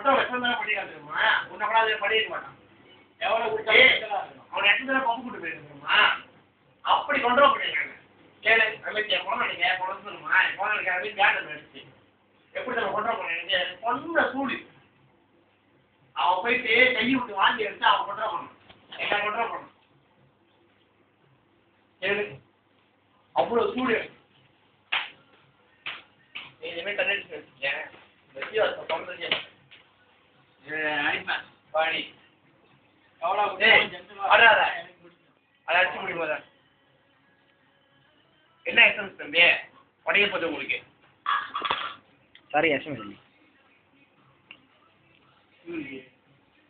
மட்டும் விஷம் தானே பண்ணிட்டு தெரியுமா? உன்னை கூட அதை பண்ணிருக்க மாட்டான். எவ்வளவு குடிச்சாலும் அவன் எட்டு பம்பு கூட்டு போயிருக்கணுமா? அப்படி கொண்டு பண்ணிருக்காங்க. ஏழை அமைச்சர் போன நீங்க கொண்டு சொல்லுமா போனதுக்காகவே கேட்டு அடிச்சு எப்படி நம்ம கொண்டு பண்ண பொண்ண சூடு அவன் போயிட்டு கையை விட்டு வாங்கி எடுத்து அவன் கொண்டு பண்ணணும் எல்லாம் கொண்டு பண்ணணும். ஏழு அவ்வளவு சூடு இனிமே கண்ணடிச்சு வச்சுக்கேன் அடிப்பேன் பாடி எவ்வளவு அதை அடிச்சு முடியும். என்ன எசன்ஸ் தம்பி உடைய போது உங்களுக்கு சாரி எஸ்எம்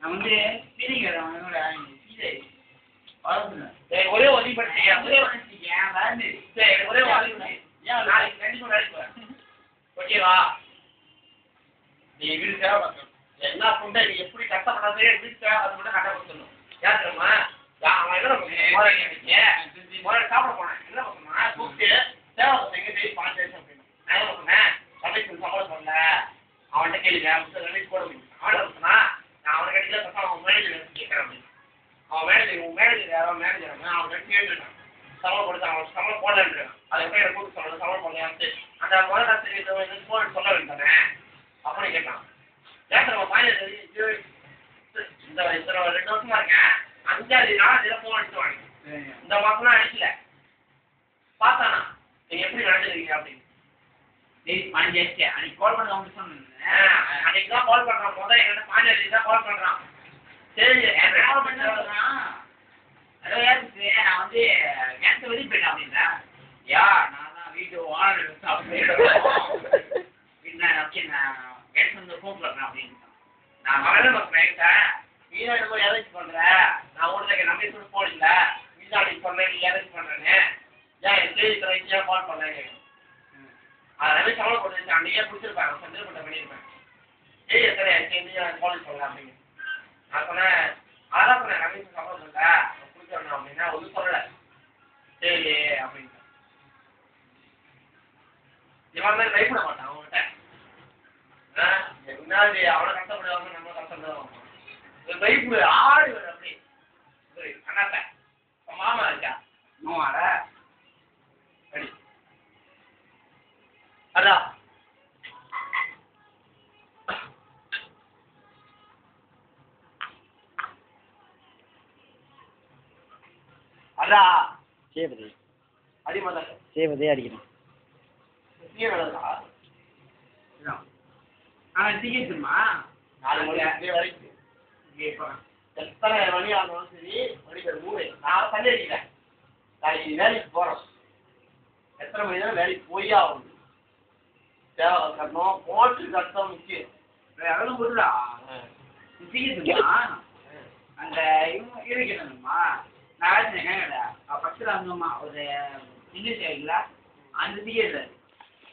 நான் வந்து ஒரே உதவி பண்ணிட்டேன் ஒரே நாளைக்கு கண்டிப்பா ஓகேவா? நீ வீடு தேவை பார்க்கணும் என்ன புண்டை நீ எப்படி கஷ்டப்படாதே வீடு தேவை அது மட்டும் கட்ட கொடுத்துடணும். யார் தெரியுமா அவன் என்ன சாப்பிட போனேன் என்ன பண்ணா கூப்பிட்டு தேவை எங்க பாஞ்சு அப்படின்னு நான் என்ன பண்ணேன் சமைச்சு சம்பளம் பண்ணல அவன்கிட்ட கேள்வி போட முடியும் அவன் சொன்னா நான் அவனை கட்டில அவன் மேனேஜர் கேட்கறேன் அப்படின்னு அவன் மேனேஜர் யாரோ மேனேஜர் அவன் கேட்டுருக்கான் சம்பளம் கொடுத்து அவன் சம்பளம் போடலான்னு அதை எப்படி எனக்கு கூப்பிட்டு சொல்லணும் சம்பளம் போடலான்ட்டு அந்த முதல்ல போன் சொல்ல வேண்டானே அப்படின்னு கேட்டான். ஏன் பாஞ்சு இந்த 2 வருஷமா இருக்கேன் 5வது நாள் போன் அடிச்சு வாங்க இந்த மாசம்லாம் அடிக்கல பார்த்தானா நீங்க எப்படி நடந்துருக்கீங்க அப்படின்னு பாஞ்சாச்சு அன்னைக்கு கால் பண்ண சொன்னேன் அன்னைக்கு தான் கால் பண்றான் முதல் என்கிட்ட பாஞ்சாச்சு தான் கால் பண்றான். சரி கால் பண்ணான் ஹலோ ஏற்று நான் வந்து கேன்சர் வெளியே போயிட்டேன் அப்படின்னா யா நான் தான் வீட்டு ஓனர் வீட்டு நான் கேன்சர் வந்து ஃபோன் பண்ணுறேன் அப்படின்னு நான் மகள மக்கள் நீ போய் எதாச்சு பண்ற நான் ஒரு நம்பி கூட போடல நீ பண்ண நீ எதாச்சு பண்றேன்னு ஏன் கேள்வி கால் பண்ணேன் அதனால சம்பளம் போட்டு அன்னைக்கே பிடிச்சிருப்பாங்க சந்திர பண்ண பண்ணியிருப்பேன். சரி சரி காலேஜ் பண்ணலாம் அப்படின்னு நான் சொன்னேன் அதான் சொன்னேன் நம்பி சம்பளம் பண்ணல பிடிச்சிடணும் அப்படின்னா ஒன்றும் சொல்லலை சரி அப்படின்னு இவன் மாதிரி பயப்பட மாட்டான் அவங்ககிட்ட முன்னாடி அவனை கஷ்டப்படுவாங்க நம்ம கஷ்டப்படுவாங்க பயப்படு ஆடு அப்படி அண்ணாத்த மாமா இருக்கா மாமாட அடி அதான் அதான் சேபதி அடிமாதா சேபதி அடிக்கணும் டிக்கெட்டுமா 4 மணி வரைக்கும் எத்தனை மணி ஆனாலும் சரி மணிக்கு 3 நான் தள்ளி அடிக்கிறேன் நாளைக்கு வேலைக்கு போகிறோம் எத்தனை மணி தான் வேலைக்கு போய் ஆகணும் தேவை கட்டணும் போட்டு கட்டணும் முக்கியம் அதெல்லாம் போட்டுடா டிக்கெட்டுமா அந்த இருக்கணும்மா நான் ஃபஸ்ட்டில் வந்தோம்மா ஒரு இங்கிலீஷ் ஆகிங்களா அந்த டிக்கெட்